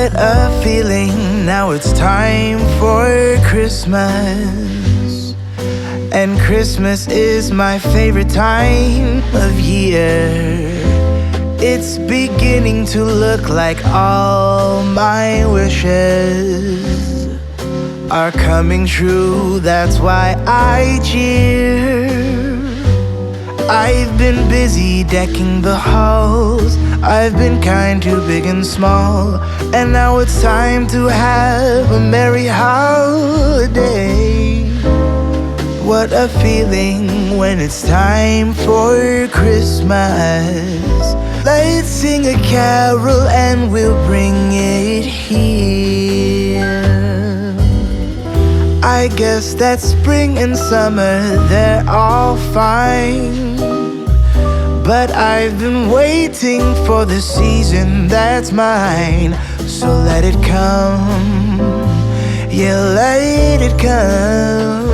What a feeling, now it's time for Christmas. And Christmas is my favorite time of year. It's beginning to look like all my wishes are coming true, that's why I cheer. I've been busy decking the halls, I've been kind to big and small, and now it's time to have a merry holiday. What a feeling when it's time for Christmas. Let's sing a carol and we'll bring it here. I guess that spring and summer, they're all fine, but I've been waiting for the season that's mine. So let it come, yeah, let it come.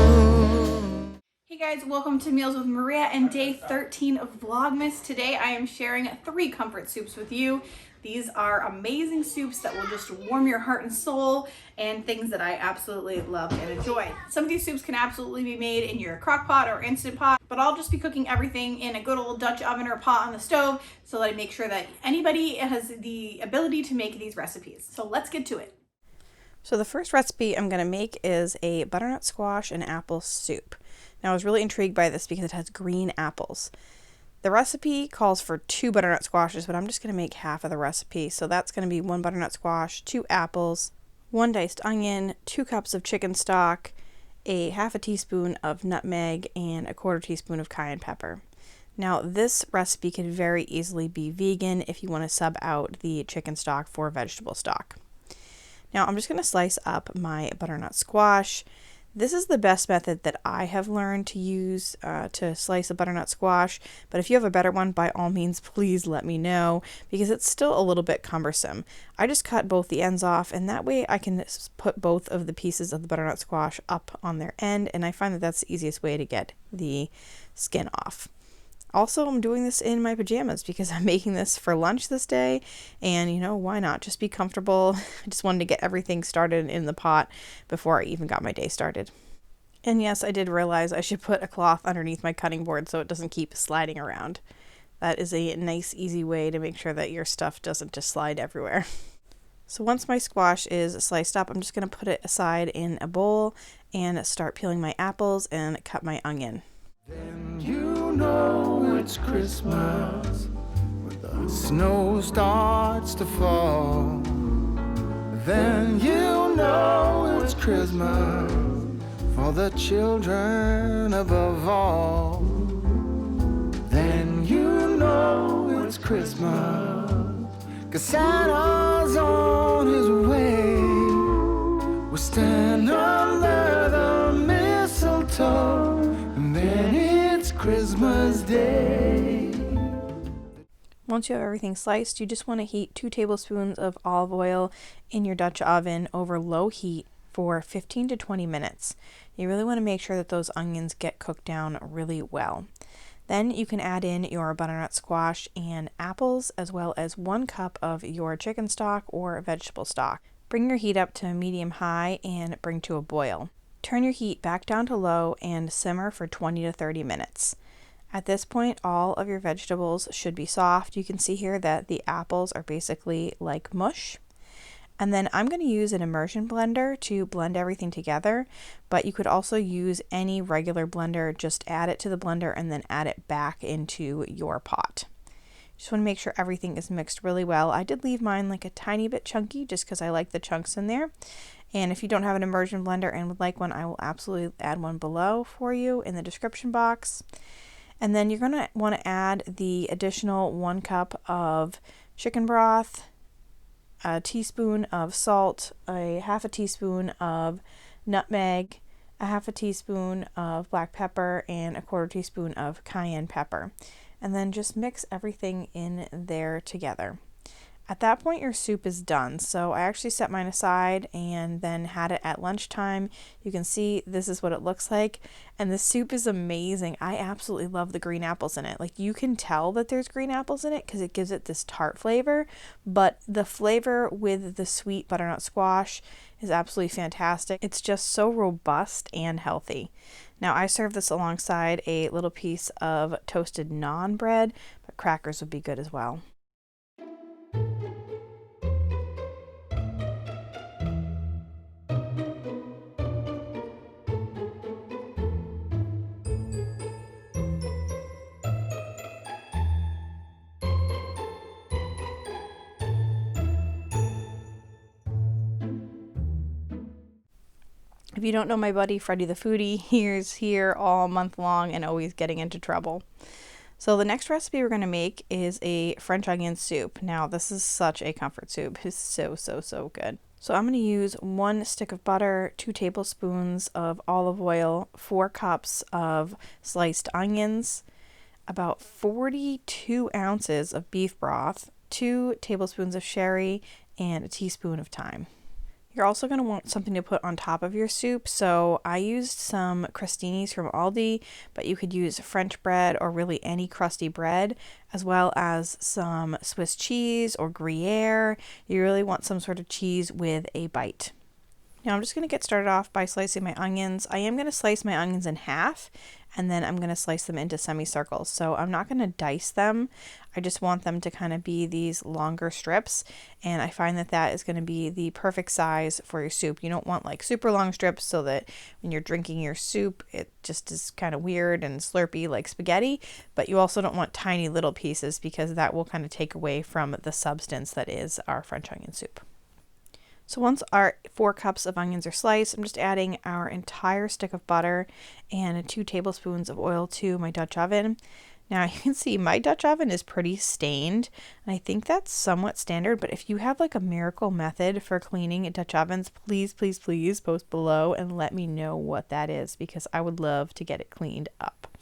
Hey guys, welcome to Meals with Maria and day 13 of Vlogmas. Today I am sharing 3 comfort soups with you. These are amazing soups that will just warm your heart and soul, and things that I absolutely love and enjoy. Some of these soups can absolutely be made in your crock pot or instant pot, but I'll just be cooking everything in a good old Dutch oven or pot on the stove, so that I make sure that anybody has the ability to make these recipes. So let's get to it. So the first recipe I'm going to make is a butternut squash and apple soup. Now I was really intrigued by this because it has green apples. The recipe calls for 2 butternut squashes, but I'm just going to make half of the recipe. So that's going to be 1 butternut squash, 2 apples, 1 diced onion, 2 cups of chicken stock, a half a teaspoon of nutmeg, and a 1/4 teaspoon of cayenne pepper. Now this recipe can very easily be vegan if you want to sub out the chicken stock for vegetable stock. Now I'm just going to slice up my butternut squash. This is the best method that I have learned to use to slice a butternut squash, but if you have a better one, by all means, please let me know, because it's still a little bit cumbersome. I just cut both the ends off, and that way I can put both of the pieces of the butternut squash up on their end, and I find that that's the easiest way to get the skin off. Also, I'm doing this in my pajamas because I'm making this for lunch this day, and you know, why not? Just be comfortable. I just wanted to get everything started in the pot before I even got my day started. And yes, I did realize I should put a cloth underneath my cutting board so it doesn't keep sliding around. That is a nice, easy way to make sure that your stuff doesn't just slide everywhere. So once my squash is sliced up, I'm just going to put it aside in a bowl and start peeling my apples and cut my onion. Then you know it's Christmas when the snow starts to fall. Then you know it's Christmas for the children above all. Then you know it's Christmas 'cause Santa's on his way. We'll stand under the mistletoe, and then it's Christmas Day. Once you have everything sliced, you just want to heat 2 tablespoons of olive oil in your Dutch oven over low heat for 15 to 20 minutes. You really want to make sure that those onions get cooked down really well. Then you can add in your butternut squash and apples, as well as 1 cup of your chicken stock or vegetable stock. Bring your heat up to medium-high and bring to a boil. Turn your heat back down to low and simmer for 20 to 30 minutes. At this point, all of your vegetables should be soft. You can see here that the apples are basically like mush. And then I'm going to use an immersion blender to blend everything together, but you could also use any regular blender. Just add it to the blender and then add it back into your pot. Just want to make sure everything is mixed really well. I did leave mine like a tiny bit chunky just because I like the chunks in there. And if you don't have an immersion blender and would like one, I will absolutely add one below for you in the description box. And then you're going to want to add the additional 1 cup of chicken broth, a teaspoon of salt, a half a teaspoon of nutmeg, a half a teaspoon of black pepper, and a 1/4 teaspoon of cayenne pepper. And then just mix everything in there together. At that point, your soup is done. So I actually set mine aside and then had it at lunchtime. You can see this is what it looks like. And the soup is amazing. I absolutely love the green apples in it. Like, you can tell that there's green apples in it because it gives it this tart flavor. But the flavor with the sweet butternut squash is absolutely fantastic. It's just so robust and healthy. Now, I serve this alongside a little piece of toasted naan bread, but crackers would be good as well. If you don't know my buddy Freddie the Foodie, he's here all month long and always getting into trouble. So the next recipe we're going to make is a French onion soup. Now, this is such a comfort soup. It's so good. So I'm going to use 1 stick of butter, 2 tablespoons of olive oil, 4 cups of sliced onions, about 42 ounces of beef broth, 2 tablespoons of sherry, and a teaspoon of thyme. You're also going to want something to put on top of your soup, so I used some crostinis from Aldi, but you could use French bread or really any crusty bread, as well as some Swiss cheese or Gruyere. You really want some sort of cheese with a bite. Now I'm just going to get started off by slicing my onions. I am going to slice my onions in half, and then I'm going to slice them into semicircles. So I'm not going to dice them. I just want them to kind of be these longer strips, and I find that that is going to be the perfect size for your soup. You don't want like super long strips so that when you're drinking your soup, it just is kind of weird and slurpy like spaghetti, but you also don't want tiny little pieces because that will kind of take away from the substance that is our French onion soup. So once our 4 cups of onions are sliced, I'm just adding our entire stick of butter and 2 tablespoons of oil to my Dutch oven. Now you can see my Dutch oven is pretty stained, and I think that's somewhat standard, but if you have like a miracle method for cleaning Dutch ovens, please post below and let me know what that is, because I would love to get it cleaned up.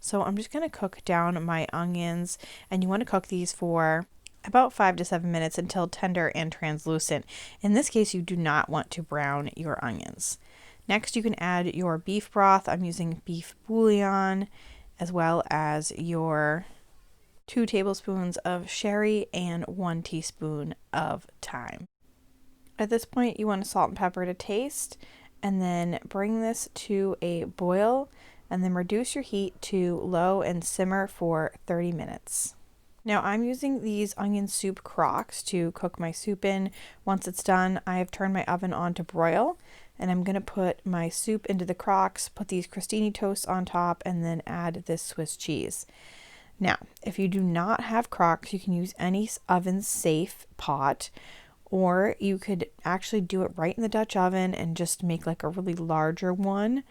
So I'm just going to cook down my onions, and you want to cook these for about 5 to 7 minutes until tender and translucent. In this case, you do not want to brown your onions. Next, you can add your beef broth. I'm using beef bouillon, as well as your 2 tablespoons of sherry and 1 teaspoon of thyme. At this point, you want to salt and pepper to taste, and then bring this to a boil, and then reduce your heat to low and simmer for 30 minutes. Now I'm using these onion soup crocks to cook my soup in. Once it's done, I have turned my oven on to broil, and I'm going to put my soup into the crocks, put these crostini toasts on top, and then add this Swiss cheese. Now, if you do not have crocks, you can use any oven safe pot, or you could actually do it right in the Dutch oven and just make like a really larger one.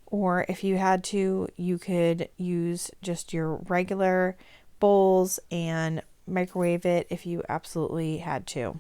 Or if you had to, you could use just your regular bowls and microwave it if you absolutely had to.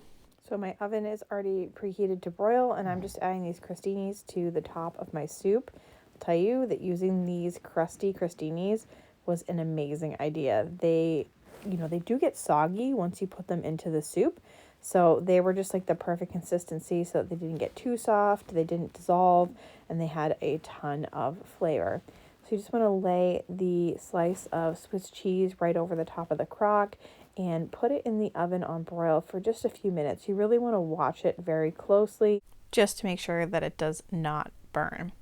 So my oven is already preheated to broil, and I'm just adding these crostinis to the top of my soup. I'll tell you that using these crusty crostinis was an amazing idea. They do get soggy once you put them into the soup. So they were just like the perfect consistency so that they didn't get too soft, they didn't dissolve, and they had a ton of flavor. So you just want to lay the slice of Swiss cheese right over the top of the crock and put it in the oven on broil for just a few minutes. You really want to watch it very closely just to make sure that it does not burn.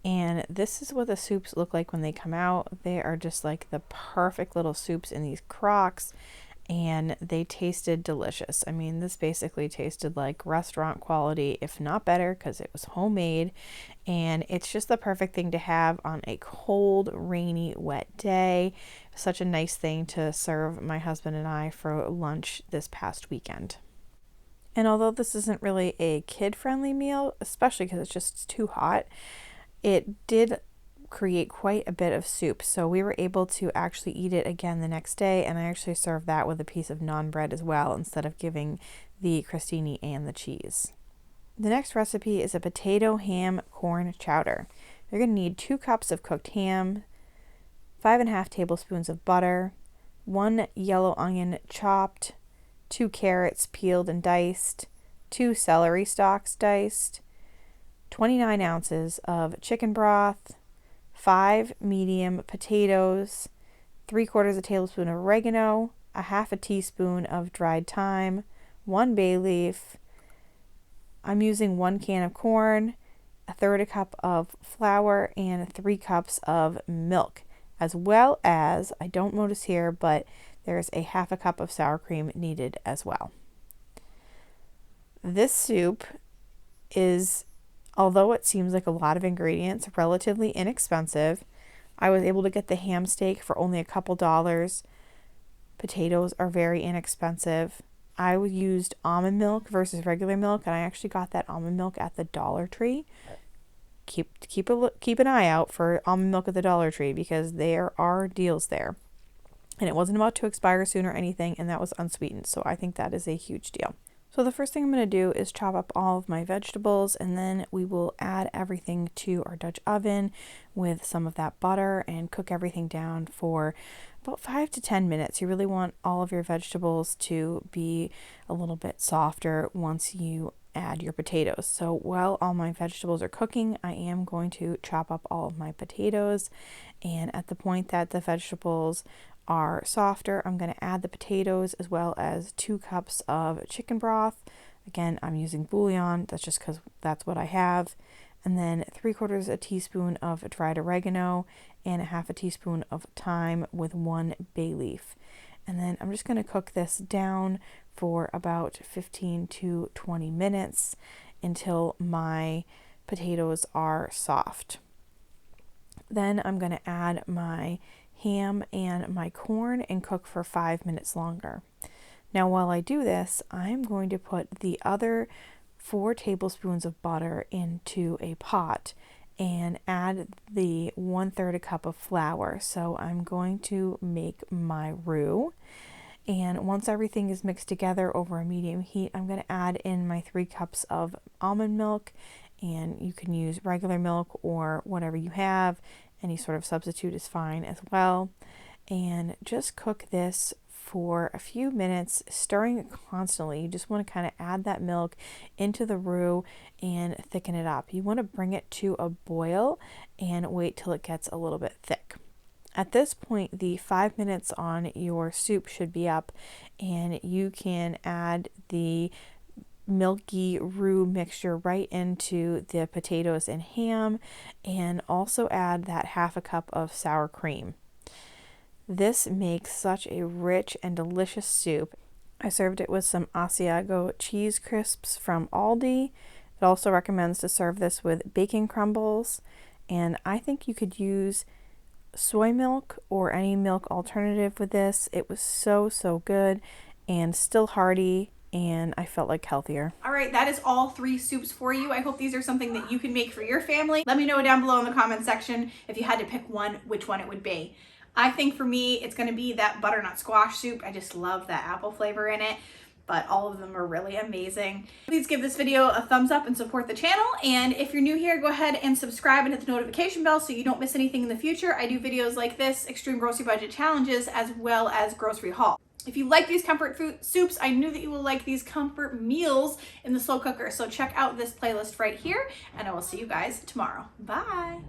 And this is what the soups look like when they come out. They are just like the perfect little soups in these crocks, and they tasted delicious. I mean, this basically tasted like restaurant quality, if not better, because it was homemade. And it's just the perfect thing to have on a cold, rainy, wet day. Such a nice thing to serve my husband and I for lunch this past weekend. And although this isn't really a kid-friendly meal, especially because it's just too hot, it did create quite a bit of soup, so we were able to actually eat it again the next day, and I actually served that with a piece of naan bread as well instead of giving the crostini and the cheese. The next recipe is a potato ham corn chowder. You're going to need 2 cups of cooked ham, 5.5 tablespoons of butter, 1 yellow onion chopped, 2 carrots peeled and diced, 2 celery stalks diced, 29 ounces of chicken broth, 5 medium potatoes, 3/4 tablespoon of oregano, a 1/2 teaspoon of dried thyme, 1 bay leaf. I'm using 1 can of corn, 1/3 cup of flour, and 3 cups of milk, as well as, I don't notice here, but there's a 1/2 cup of sour cream needed as well. This soup is, although it seems like a lot of ingredients, relatively inexpensive. I was able to get the ham steak for only a couple dollars. Potatoes are very inexpensive. I used almond milk versus regular milk, and I actually got that almond milk at the Dollar Tree. Keep an eye out for almond milk at the Dollar Tree because there are deals there. And it wasn't about to expire soon or anything, and that was unsweetened, so I think that is a huge deal. So the first thing I'm going to do is chop up all of my vegetables, and then we will add everything to our Dutch oven with some of that butter and cook everything down for about 5 to 10 minutes. You really want all of your vegetables to be a little bit softer once you add your potatoes. So while all my vegetables are cooking, I am going to chop up all of my potatoes, and at the point that the vegetables are softer, I'm going to add the potatoes as well as 2 cups of chicken broth. Again, I'm using bouillon, that's just because that's what I have. And then 3/4 teaspoon of dried oregano and a 1/2 teaspoon of thyme with 1 bay leaf. And then I'm just going to cook this down for about 15 to 20 minutes until my potatoes are soft. Then I'm going to add my ham and my corn and cook for 5 minutes longer. Now while I do this, I'm going to put the other 4 tablespoons of butter into a pot and add the 1/3 cup of flour. So I'm going to make my roux. And once everything is mixed together over a medium heat, I'm going to add in my 3 cups of almond milk, and you can use regular milk or whatever you have. Any sort of substitute is fine as well. And just cook this for a few minutes, stirring it constantly. You just want to kind of add that milk into the roux and thicken it up. You want to bring it to a boil and wait till it gets a little bit thick. At this point, the 5 minutes on your soup should be up, and you can add the milky roux mixture right into the potatoes and ham, and also add that 1/2 cup of sour cream. This makes such a rich and delicious soup. I served it with some Asiago cheese crisps from Aldi. It also recommends to serve this with bacon crumbles, and I think you could use soy milk or any milk alternative with this. It was so good and still hearty, and I felt like healthier. All right, that is all 3 soups for you. I hope these are something that you can make for your family. Let me know down below in the comment section if you had to pick one, which one it would be. I think for me, it's gonna be that butternut squash soup. I just love that apple flavor in it, but all of them are really amazing. Please give this video a thumbs up and support the channel. And if you're new here, go ahead and subscribe and hit the notification bell so you don't miss anything in the future. I do videos like this, extreme grocery budget challenges, as well as grocery haul. If you like these comfort food soups, I knew that you will like these comfort meals in the slow cooker. So check out this playlist right here, and I will see you guys tomorrow. Bye.